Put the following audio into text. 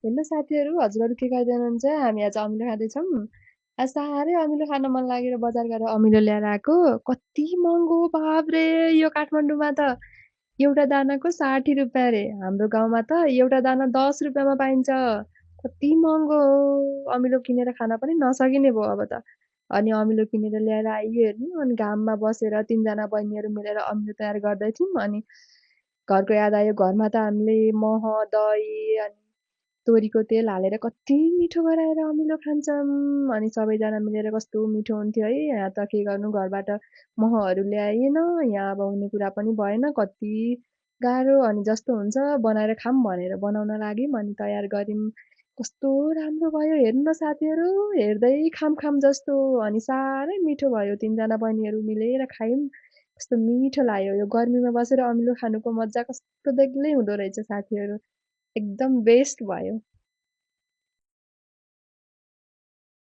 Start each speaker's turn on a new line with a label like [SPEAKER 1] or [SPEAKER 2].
[SPEAKER 1] हेर्नु साथीहरू, हजुरहरू के गर्दै हुनुहुन्छ? हामी आज अमिलो खाँदैछौँ। आज साह्रै अमिलो खान मन लागेर बजार गएर अमिलो ल्याएर आएको। कति महँगो बाफ रे! यो काठमाडौँमा त एउटा दानाको 60 रुपियाँ रे। हाम्रो गाउँमा त एउटा दाना 10 रुपियाँमा पाइन्छ। कति महँगो हो! अमिलो किनेर खान पनि नसकिने भयो अब त। अनि अमिलो किनेर ल्याएर आइयो हेर्नु। अनि घाममा बसेर 3जना बहिनीहरू मिलेर अमिलो तयार गर्दै थियौँ। अनि घरको याद आयो। घरमा त हामीले मह, दही अनि तोरीको तेल हालेर कति मिठो गराएर अमिलो खान्छौँ। अनि सबैजना मिलेर कस्तो मिठो हुन्थ्यो है। यहाँ त के गर्नु, घरबाट महहरू ल्याइएन। यहाँ अब हुने कुरा पनि भएन। कति गाह्रो। अनि जस्तो हुन्छ बनाएर खाऊँ भनेर बनाउन लाग्यौँ। अनि तयार गऱ्यौँ। कस्तो राम्रो भयो हेर्नु न साथीहरू। हेर्दै खाम खाम जस्तो। अनि साह्रै मिठो भयो। 3जना बहिनीहरू मिलेर खायौँ। कस्तो मिठो लाग्यो। यो गर्मीमा बसेर अमिलो खानुको मजा कस्तो बेग्लै हुँदो रहेछ साथीहरू। एकदम बेस्ट भयो।